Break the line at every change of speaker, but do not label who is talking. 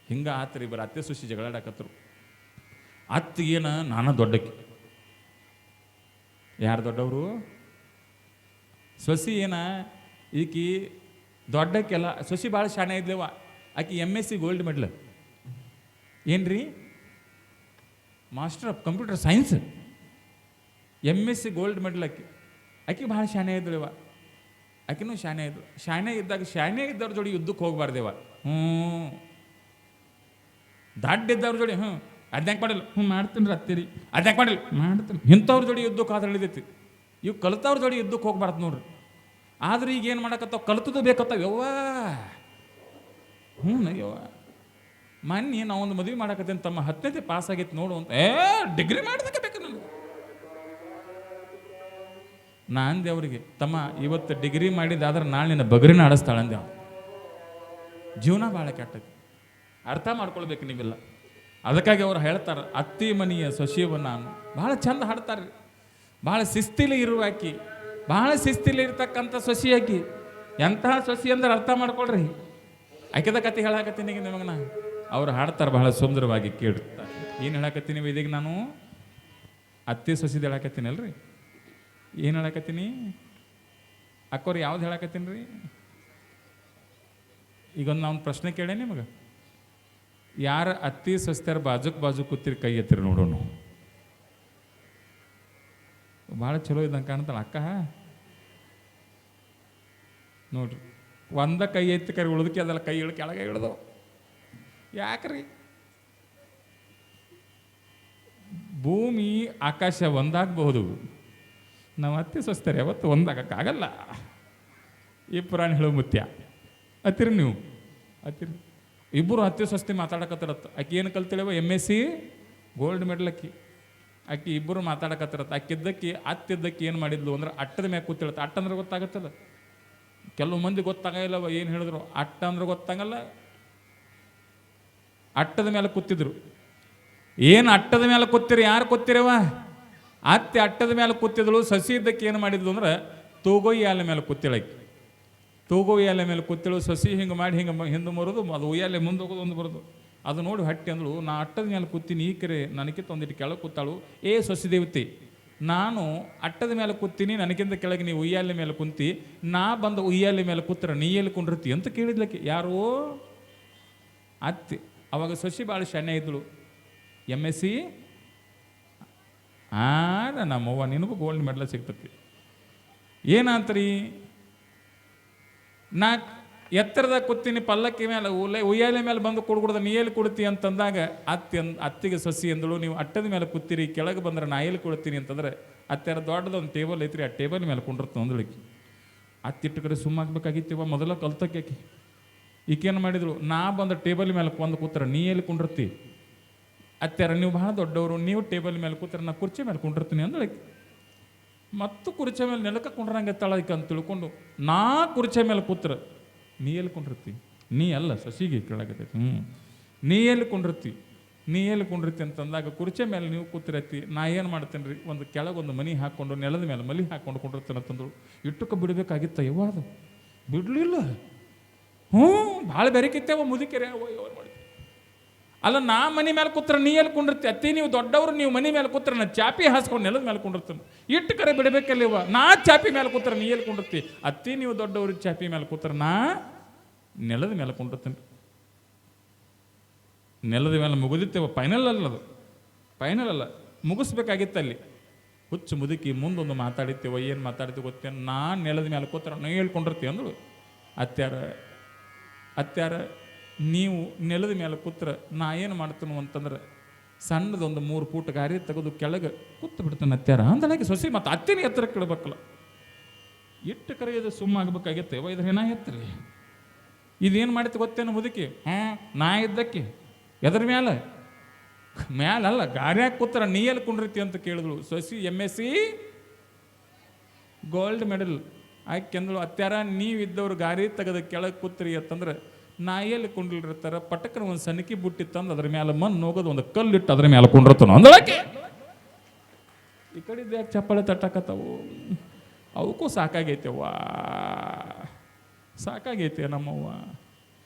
ಹಿಂಗೆ ಆತ್ರಿ ಇಬ್ಬರು ಅತ್ತೆ ಸೊಸಿ ಜಗಳಾಡಕತ್ತರು. ಅತ್ತಿಗೇನ ನಾನು ದೊಡ್ಡಕ್ಕೆ. ಯಾರು ದೊಡ್ಡವರು? ಸೊಸಿ ಏನ ಈಕಿ ದೊಡ್ಡಕ್ಕೆಲ್ಲ. ಸೊಸಿ ಭಾಳ ಶಾಣೆ ಇದ್ಲೇವ. ಆಕಿ MSc ಗೋಲ್ಡ್ ಮೆಡಲ್. ಏನ್ರಿ? Master of computer science. MSc gold medal ಆಕಿ ಭಾಳ ಶಾಣೆ ಇದ್ಲೇವ. ಆಕಿನೂ ಶಾಣೆ ಇದ್ಳು. ಶಾಣೆ ಇದ್ದವ್ರ ಜೋಡಿ ಯುದ್ಧಕ್ಕೆ ಹೋಗ್ಬಾರ್ದೇವ. ದಡ್ಡಿದ್ದವ್ರ ಜೋಡಿ ಅದ್ಯಾಕೆ ಮಾಡಿಲ್ಲ, ಮಾಡ್ತೀನಿ ಅತ್ತೀರಿ, ಅದ್ಯಾಕೆ ಮಾಡಿಲ್ಲ, ಮಾಡ್ತೀನಿ. ಇಂಥವ್ರ ಜೋಡಿ ಯುದ್ಧಕ್ಕೆ ಆದ್ರೆ ಹಿಡಿದೈತಿ. ಇವು ಕಲಿತವ್ರ ಜೋಡಿ ಯುದ್ಧಕ್ಕೆ ಹೋಗ್ಬಾರ್ದು ನೋಡ್ರಿ. ಆದ್ರೆ ಈಗ ಏನು ಮಾಡಕತ್ತಾವ? ಕಲಿತದ್ದು ಬೇಕತ್ತಾವ ಯವ್ವ. ಯವ್ವ ಮೊನ್ನೆ ನಾವೊಂದು ಮದುವೆ ಮಾಡಕತ್ತೇನೆ, ತಮ್ಮ 10ನೇ ಪಾಸ್ ಆಗೈತಿ ನೋಡು ಅಂತ. ಡಿಗ್ರಿ ಮಾಡೋದಕ್ಕೆ ಬೇಕು ನನಗೆ. ನಾ ಅಂದೆ ಅವ್ರಿಗೆ, ತಮ್ಮ ಇವತ್ತು ಡಿಗ್ರಿ ಮಾಡಿದ್ದಾದ್ರೆ ನಾಳೆ ನಿನ್ನ ಬಗರಿನ ಆಡಿಸ್ತಾಳೆ ಅಂದೆ. ಜೀವನ ಭಾಳ ಕೆಟ್ಟೈತಿ, ಅರ್ಥ ಮಾಡ್ಕೊಳ್ಬೇಕು ನೀವೆಲ್ಲ. ಅದಕ್ಕಾಗಿ ಅವ್ರು ಹೇಳ್ತಾರೆ, ಅತ್ತಿ ಮನೆಯ ಸೊಸಿಯವ ನಾನು. ಭಾಳ ಚಂದ ಹಾಡ್ತಾರೆ. ಭಾಳ ಶಿಸ್ತಿಲಿ ಇರುವ ಆಕಿ, ಭಾಳ ಶಿಸ್ತಿಲಿ ಇರ್ತಕ್ಕಂಥ ಸೊಸಿ ಆಕಿ. ಎಂತಹ ಸೊಸಿ ಅಂದ್ರೆ ಅರ್ಥ ಮಾಡ್ಕೊಳ್ರಿ. ಆಕೆದ ಕತೆ ಹೇಳಾಕತ್ತೀನಿ ಈಗ ನಿಮಗನ. ಅವ್ರು ಹಾಡ್ತಾರೆ ಭಾಳ ಸುಂದರವಾಗಿ, ಕೇಳಿರ್ತಾರೆ. ಏನು ಹೇಳಾಕತ್ತೀನಿ ಇದೀಗ ನಾನು? ಅತ್ತಿ ಸೊಸಿದ ಹೇಳಾಕತ್ತೀನಿ ಅಲ್ರಿ. ಏನು ಹೇಳಾಕತ್ತೀನಿ? ಅಕ್ಕೋರು ಯಾವ್ದು ಹೇಳಾಕತ್ತೀನಿ ರೀ? ಈಗೊಂದು ನಾವು ಪ್ರಶ್ನೆ ಕೇಳೇ ನಿಮಗೆ. ಯಾರ ಅತ್ತಿ ಸೊಸ್ತ್ಯಾರ ಬಾಜು ಕೂತಿರಿ ಕೈ ಎತ್ತಿರಿ ನೋಡೋಣ. ಭಾಳ ಚಲೋ ಇದ್ದಂಗೆ ಕಾಣ್ತಾಳೆ ಅಕ್ಕ ನೋಡ್ರಿ. ಒಂದ ಕೈ ಎತ್ತಿ ಕರಿ ಉಳಿದಕ್ಕೆ ಅದೆಲ್ಲ ಕೈ ಕೆಳಗೆ ಇಳ್ದವ. ಯಾಕ್ರಿ? ಭೂಮಿ ಆಕಾಶ ಒಂದಾಗಬಹುದು, ನಾವು ಅತ್ತಿ ಸೊಸ್ತಾರೆ ಯಾವತ್ತು ಒಂದಾಗಕ್ಕಾಗಲ್ಲ. ಈ ಪುರಾಣ ಹೇಳೋ ಮುತ್ಯ. ಅತ್ತಿರಿ ನೀವು ಅತ್ತಿರಿ. ಇಬ್ಬರು ಅತ್ತಿ ಸೊಸ್ತಿ ಮಾತಾಡಕತ್ತಿರತ್ತ. ಆಕಿ ಏನು ಕಲ್ತಿಳವ? MSc ಗೋಲ್ಡ್ ಮೆಡಲ್ ಆಕಿ ಇಬ್ಬರು ಮಾತಾಡಕತ್ತಿರತ್ತ. ಆಕಿದ್ದಕ್ಕೆ ಅತ್ತಿದ್ದಕ್ಕೆ ಏನು ಮಾಡಿದ್ಲು ಅಂದ್ರೆ ಅಟ್ಟದ ಮ್ಯಾಗ ಕೂತಿಳತ್ತ. ಅಟ್ಟ ಅಂದ್ರೆ ಗೊತ್ತಾಗತ್ತಲ್ಲ, ಕೆಲವು ಮಂದಿ ಗೊತ್ತಾಗಲ್ಲವ ಏನು ಹೇಳಿದ್ರು. ಅಟ್ಟ ಅಂದ್ರೆ ಗೊತ್ತಾಗಲ್ಲ. ಅಟ್ಟದ ಮೇಲೆ ಕೂತಿದ್ರು. ಏನು ಅಟ್ಟದ ಮೇಲೆ ಕೂತಿರಿ? ಯಾರು ಕೂತಿರವ? ಅತ್ತೆ ಅಟ್ಟದ ಮೇಲೆ ಕೂತಿದ್ಳು. ಸಸಿ ಇದ್ದಕ್ಕೆ ಏನು ಮಾಡಿದ್ಲು ಅಂದ್ರೆ ತೂಗೊಯ್ಯಾಲೆ ಮೇಲೆ ಕೂತಿಳಕ್ಕೆ. ತೂಗೊಯ್ಯಾಲೆ ಮೇಲೆ ಕೂತಿಳು. ಸಸಿ ಹಿಂಗೆ ಮಾಡಿ ಹಿಂಗೆ ಹಿಂದೆ ಮರೋದು, ಅದು ಉಯ್ಯಾಲೆ ಮುಂದೆ ಹೋಗೋದು ಒಂದು ಬರೋದು. ಅದು ನೋಡಿ ಹಟ್ಟಿ ಅಂದಳು, ನಾ ಅಟ್ಟದ ಮೇಲೆ ಕೂತೀನಿ, ಈ ಕರೆ ನನಗಿಂತ ಒಂದಿಟ್ಟು ಕೆಳಗೆ ಕೂತಾಳು. ಸೊಸಿ ದೇವತೆ, ನಾನು ಅಟ್ಟದ ಮೇಲೆ ಕೂತೀನಿ, ನನಗಿಂತ ಕೆಳಗೆ ನೀವು ಉಯ್ಯಾಲೆ ಮೇಲೆ ಕುಂತಿ, ನಾ ಬಂದು ಉಯ್ಯಾಲೆ ಮೇಲೆ ಕೂತ್ರ ನೀ ಎಲ್ಲಿ ಕುಂಡಿರ್ತಿ ಅಂತ ಕೇಳಿದ್ಲಕ್ಕೆ. ಯಾರೋ ಅತ್ತೆ. ಅವಾಗ ಸೊಸಿ ಭಾಳ ಶಾಣೆ ಇದ್ದಳು. MSc ನಮ್ಮವ್ವ ನಿನಗೂ ಗೋಲ್ಡ್ ಮೆಡಲ್ ಸಿಗ್ತತಿ. ಏನಂತ್ರಿ? ನಾ ಎತ್ತರದಾಗ ಕೂತೀನಿ, ಪಲ್ಲಕ್ಕಿ ಮೇಲೆ ಉಯ್ಯಾಲೆ ಮೇಲೆ ಬಂದು ಕುಡ್ಕೊಡ್ದ, ನೀ ಎಲ್ಲಿ ಕೊಡ್ತಿ ಅಂತಂದಾಗ ಅತ್ತಿಗೆ ಸೊಸಿ ಅಂದಳು, ನೀವು ಅಟ್ಟದ ಮೇಲೆ ಕೂತೀರಿ, ಕೆಳಗೆ ಬಂದ್ರೆ ನಾ ಎಲ್ಲಿ ಕೊಡ್ತೀನಿ ಅಂತಂದ್ರೆ, ಅತ್ತೆರ ದೊಡ್ಡದೊಂದು ಟೇಬಲ್ ಐತ್ರಿ, ಆ ಟೇಬಲ್ ಮೇಲೆ ಕುಂಡಿರ್ತ ಅಂದಳಿಕೆ. ಅತ್ತಿಟ್ಟು ಕಡೆ ಸುಮ್ಮಾಗಬೇಕಾಗಿತ್ತಿವ, ಮೊದಲ ಕಲ್ತಕ್ಕೆ ಈಕೇನು ಮಾಡಿದ್ರು, ನಾ ಬಂದ ಟೇಬಲ್ ಮೇಲೆ ಬಂದು ಕೂತ್ರ ನೀ ಎಲ್ಲಿ ಕುಂಡಿರ್ತಿ? ಅತ್ತೆರ ನೀವು ಭಾಳ ದೊಡ್ಡವರು, ನೀವು ಟೇಬಲ್ ಮೇಲೆ ಕೂತ್ರ ನಾ ಕುರ್ಚಿ ಮೇಲೆ ಕುಂಡಿರ್ತೀನಿ ಅಂದಳಿಕೆ. ಮತ್ತು ಕುರ್ಚಿ ಮೇಲೆ ನೆಲಕ್ಕೆ ಕುಂಡ್ರಂಗೆ ತಳಕ್ಕೆ ಅಂತ ತಿಳ್ಕೊಂಡು, ನಾ ಕುರ್ಚಿ ಮೇಲೆ ಕೂತ್ರ ನೀ ಎಲ್ಲಿ ಕುಂಡಿರ್ತಿ? ನೀ ಅಲ್ಲ ಸಸಿಗೆ ಕೇಳಾಕತ್ತೈತಿ. ನೀ ಎಲ್ಲಿ ಕುಂಡಿರ್ತಿ? ನೀ ಎಲ್ಲಿ ಕುಂಡಿರ್ತಿ ಅಂತಂದಾಗ ಕುರ್ಚಿ ಮೇಲೆ ನೀವು ಕೂತಿರತ್ತಿ, ನಾ ಏನು ಮಾಡ್ತೇನೆ ರೀ, ಒಂದು ಕೆಳಗೊಂದು ಮನಿ ಹಾಕ್ಕೊಂಡು ನೆಲದ ಮೇಲೆ ಮಲಿ ಹಾಕ್ಕೊಂಡು ಕುಂಡಿರ್ತೇನೆ ಅಂತಂದ್ರು. ಇಟ್ಟಕ್ಕೆ ಬಿಡಬೇಕಾಗಿತ್ತ ಯವ್ವ, ಅದು ಬಿಡಲಿಲ್ಲ. ಭಾಳ ಬೆರಕಿತ್ತೇವ ಮುದುಕೆರೆ ಮಾಡಿ. ಅಲ್ಲ, ನಾ ಮನೆ ಮೇಲೆ ಕೂತ್ರ ನೀ ಎಲ್ಲಿ ಕುಂಡಿರ್ತಿ? ಅತ್ತಿ ನೀವು ದೊಡ್ಡವರು, ನೀವು ಮನೆ ಮೇಲೆ ಕೂತ್ರ ನಾ ಚಾಪಿ ಹಾಸ್ಕೊಂಡು ನೆಲದ ಮೇಲೆ ಕುಂಡಿರ್ತೇನೆ. ಇಟ್ಟು ಕರೆ ಬಿಡಬೇಕಲ್ಲಿವ, ನಾ ಚಾಪಿ ಮೇಲೆ ಕೂತ್ರ ನೀ ಎಲ್ಲಿ ಕುಂಡಿರ್ತಿ? ಅತ್ತಿ ನೀವು ದೊಡ್ಡವರು ಚಾಪಿ ಮೇಲೆ ಕೂತ್ರ ನಾ ನೆಲದ ಮೇಲೆ ಕುಂಡಿರ್ತೇನೆ. ನೆಲದ ಮೇಲೆ ಮುಗಿದಿತ್ತೇವ, ಫೈನಲ್ ಅಲ್ಲ, ಅದು ಫೈನಲ್ ಅಲ್ಲ, ಮುಗಿಸ್ಬೇಕಾಗಿತ್ತಲ್ಲಿ. ಹುಚ್ಚು ಮುದುಕಿ ಮುಂದೊಂದು ಮಾತಾಡಿತ್ತೇವ. ಏನು ಮಾತಾಡ್ತೀವಿ ಗೊತ್ತೇನು? ನಾ ನೆಲದ ಮೇಲೆ ಕೂತ್ರ ನಾ ಹೇಳ್ಕೊಂಡಿರ್ತೀವಿ ಅಂದಳು. ಅತ್ಯಾರ ನೀವು ನೆಲದ ಮೇಲೆ ಕೂತ್ರ ನಾ ಏನು ಮಾಡ್ತೇನೆ ಅಂತಂದ್ರೆ, ಸಣ್ಣದೊಂದು 3 ಫೂಟ್ ಗಾರಿ ತೆಗೆದು ಕೆಳಗೆ ಕೂತು ಬಿಡ್ತಾನೆ ಅತ್ಯಾರ ಅಂದಳಾಗಿ ಸೊಸಿ. ಮತ್ತು ಅತ್ತಿನ ಎತ್ತರ ಕೇಳಬೇಕಲ್ಲ, ಇಟ್ಟು ಕರೆಯೋದು ಸುಮ್ಮಾಗಬೇಕಾಗಿತ್ತೆ. ಇದ್ರ ಏನ ಎತ್ತರಿ ಇದೇನು ಮಾಡಿತ್ತು ಗೊತ್ತೇನು ಮುದುಕಿ? ನಾ ಇದ್ದಕ್ಕೆ ಎದ್ರ ಮ್ಯಾಲಲ್ಲ ಗಾರ್ಯಾಗ ಕೂತ್ರ ನೀ ಎಲ್ಲಿ ಕುಂಡಿರ್ತಿ ಅಂತ ಕೇಳಿದ್ಳು ಸೊಸಿ. MSc ಗೋಲ್ಡ್ ಮೆಡಲ್ ಆಕೆಂದಳು. ಅತ್ಯಾರ ನೀವಿದ್ದವ್ರು ಗಾರಿ ತೆಗೆದ ಕೆಳಗೆ ಕೂತ್ರಿ ಅಂತಂದ್ರೆ, ನಾ ಎಲ್ಲಿ ಕುಂಡಿರ್ತಾರ? ಪಟಕನ ಒಂದು ಸಣ್ಣಕಿ ಬುಟ್ಟಿ ತಂದು ಅದ್ರ ಮೇಲೆ ಮಣ್ಣು ಹೋಗೋದು, ಒಂದು ಕಲ್ಲಿಟ್ಟು ಅದ್ರ ಮೇಲೆ ಕುಂಡಿರ್ತಾನ ಅಂದಳಕ್ಕೆ. ಈ ಕಡೆ ಯಾಕೆ ಚಪ್ಪಾಳೆ ತಟ್ಟಕತ್ತವು? ಅವಕ್ಕೂ ಸಾಕಾಗೈತೆವ್ವ, ಸಾಕಾಗೈತೆ ನಮ್ಮವ್ವ.